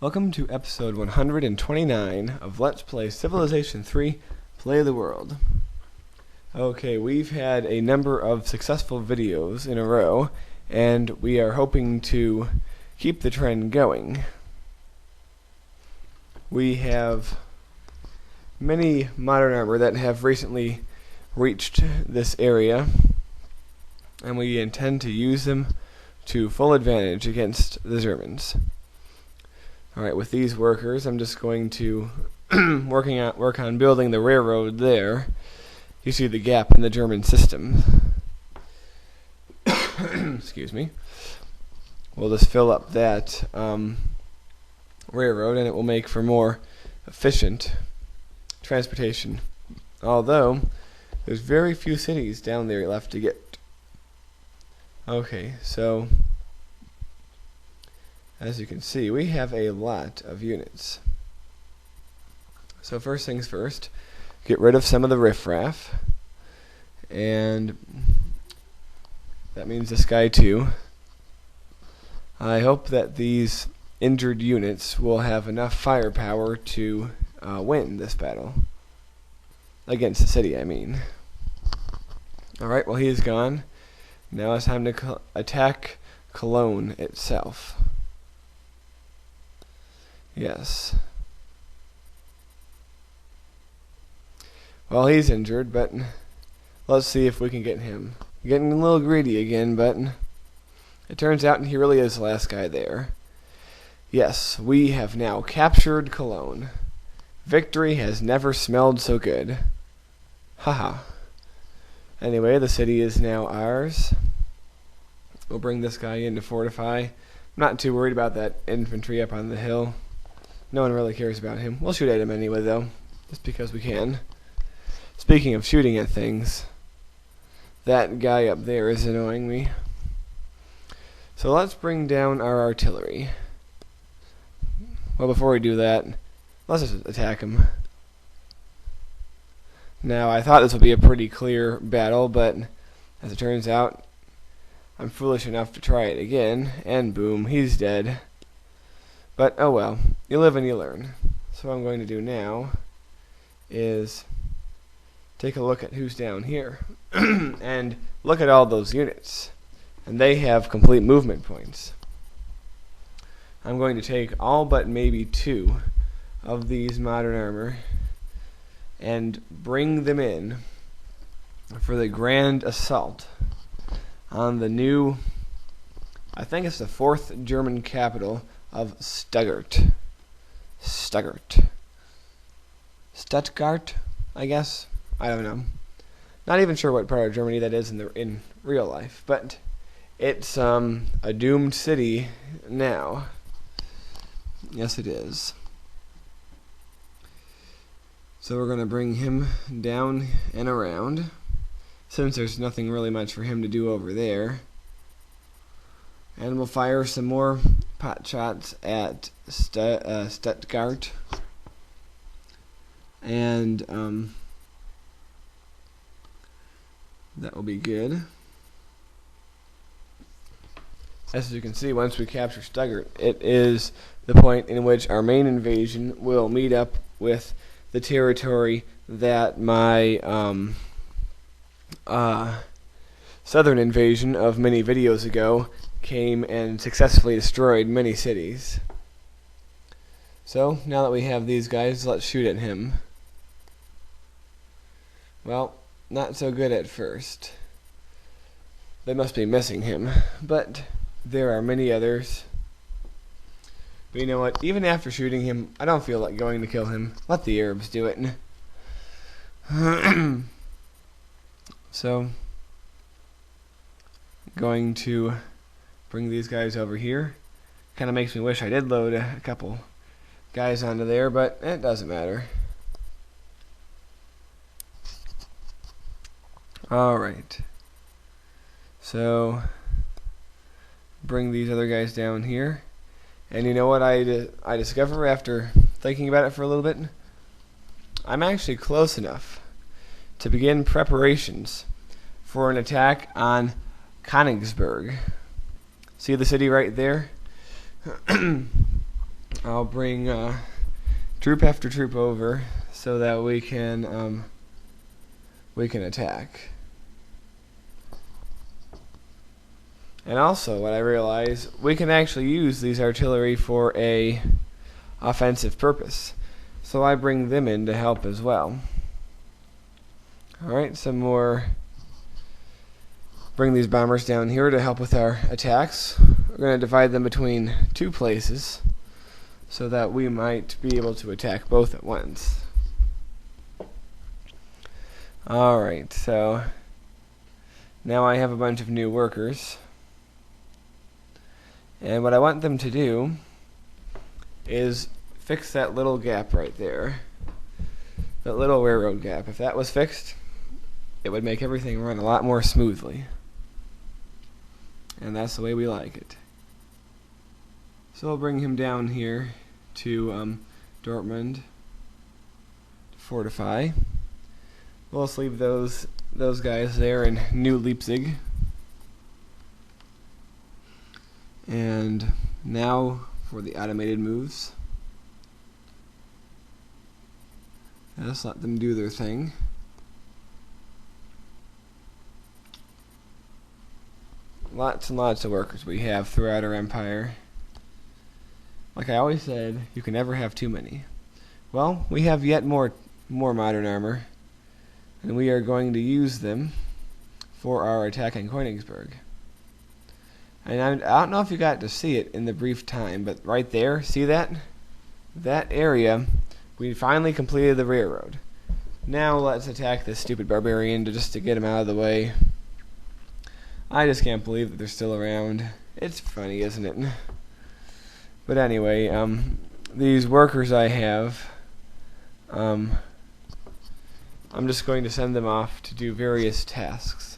Welcome to episode 129 of Let's Play Civilization 3 Play the World. Okay, we've had a number of successful videos in a row, and we are hoping to keep the trend going. We have many modern armor that have recently reached this area, and we intend to use them to full advantage against the Germans. Alright, with these workers, I'm just going to work on building the railroad there. You see the gap in the German system. Excuse me. We'll just fill up that railroad, and it will make for more efficient transportation. Although, there's very few cities down there left to get. Okay, so as you can see, we have a lot of units. So first things first, get rid of some of the riffraff, and that means this guy too. I hope that these injured units will have enough firepower to win this battle. Against the city, I mean. Alright, well, he is gone. Now it's time to attack Cologne itself. Yes. Well, he's injured, but let's see if we can get him. Getting a little greedy again, but it turns out he really is the last guy there. Yes, we have now captured Cologne. Victory has never smelled so good. Haha. Anyway, the city is now ours. We'll bring this guy in to fortify. I'm not too worried about that infantry up on the hill. No one really cares about him. We'll shoot at him anyway, though, just because we can. Speaking of shooting at things, that guy up there is annoying me. So let's bring down our artillery. Well, before we do that, let's just attack him. Now, I thought this would be a pretty clear battle, but as it turns out, I'm foolish enough to try it again, and boom, he's dead. But, oh well, you live and you learn. So what I'm going to do now is take a look at who's down here, and look at all those units. And they have complete movement points. I'm going to take all but maybe 2 of these modern armor and bring them in for the grand assault on the new, I think it's the 4th German capital of Stuttgart, I guess. I don't know. Not even sure what part of Germany that is in real life, but it's a doomed city now. Yes, it is. So we're going to bring him down and around, since there's nothing really much for him to do over there. And we'll fire some more pot shots at Stuttgart. And that will be good. As you can see, once we capture Stuttgart, it is the point in which our main invasion will meet up with the territory that my southern invasion of many videos ago came and successfully destroyed many cities. So, now that we have these guys, let's shoot at him. Well, not so good at first. They must be missing him, but there are many others. But you know what? Even after shooting him, I don't feel like going to kill him. Let the Arabs do it. So, going to bring these guys over here. Kind of makes me wish I did load a couple guys onto there, but it doesn't matter. Alright. So, bring these other guys down here. And you know what I discover after thinking about it for a little bit? I'm actually close enough to begin preparations for an attack on Knigsberg. See the city right there? I'll bring troop after troop over so that we can attack. And also, what I realize, we can actually use these artillery for a offensive purpose. So I bring them in to help as well. Alright, some more. Bring these bombers down here to help with our attacks. We're going to divide them between two places so that we might be able to attack both at once. Alright, so now I have a bunch of new workers. And what I want them to do is fix that little gap right there. That little railroad gap. If that was fixed, it would make everything run a lot more smoothly. And that's the way we like it. So I'll bring him down here to Dortmund to fortify. We'll just leave those guys there in New Leipzig. And now for the automated moves. Just let them do their thing. Lots and lots of workers we have throughout our empire. Like I always said, you can never have too many. Well, we have yet more modern armor, and we are going to use them for our attack on Knigsberg. And I don't know if you got to see it in the brief time, but right there, see that? That area, we finally completed the railroad. Now let's attack this stupid barbarian just to get him out of the way. I just can't believe that they're still around. It's funny, isn't it? But anyway, these workers I have, I'm just going to send them off to do various tasks.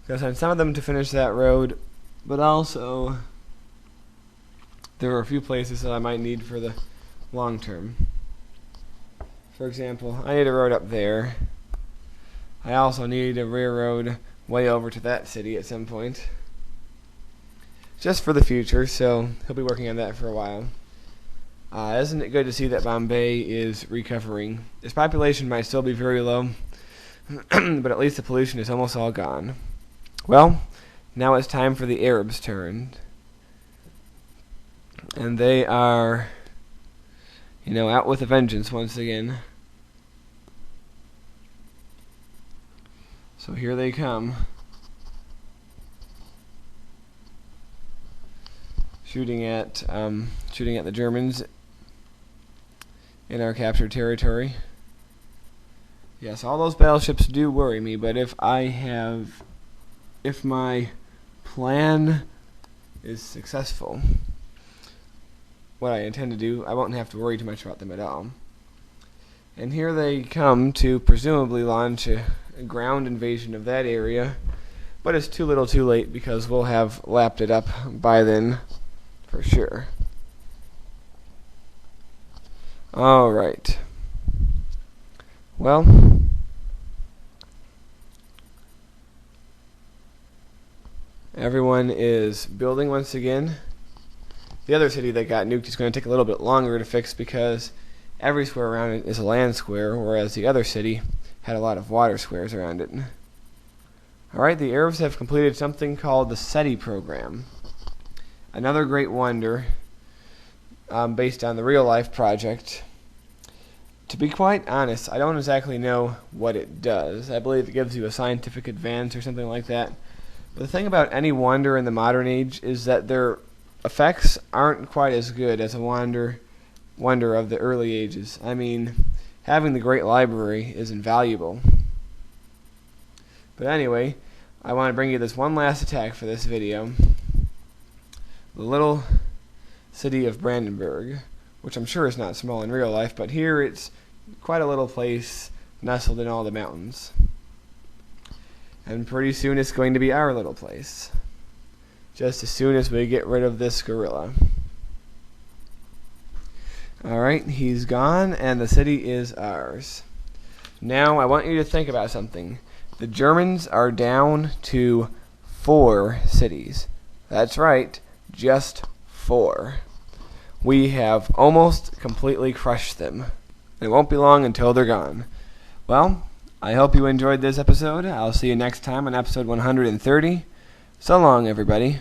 I'll send some of them to finish that road, but also there are a few places that I might need for the long term. For example, I need a road up there. I also need a railroad way over to that city at some point. Just for the future, so he'll be working on that for a while. Isn't it good to see that Bombay is recovering? Its population might still be very low, but at least the pollution is almost all gone. Well, now it's time for the Arabs' turn. And they are, out with a vengeance once again. So here they come. Shooting at the Germans in our captured territory. Yes, all those battleships do worry me, but if my plan is successful, what I intend to do, I won't have to worry too much about them at all. And here they come to presumably launch a ground invasion of that area, but it's too little too late because we'll have lapped it up by then for sure. Alright. Well, everyone is building once again. The other city that got nuked is going to take a little bit longer to fix because every square around it is a land square, whereas the other city had a lot of water squares around it. Alright, the Arabs have completed something called the SETI program. Another great wonder based on the real-life project. To be quite honest, I don't exactly know what it does. I believe it gives you a scientific advance or something like that. But the thing about any wonder in the modern age is that their effects aren't quite as good as a wonder of the early ages. I mean, having the Great Library is invaluable. But anyway, I want to bring you this one last attack for this video. The little city of Brandenburg, which I'm sure is not small in real life, but here it's quite a little place nestled in all the mountains. And pretty soon it's going to be our little place. Just as soon as we get rid of this gorilla. Alright, he's gone, and the city is ours. Now, I want you to think about something. The Germans are down to 4 cities. That's right, just 4. We have almost completely crushed them. It won't be long until they're gone. Well, I hope you enjoyed this episode. I'll see you next time on episode 130. So long, everybody.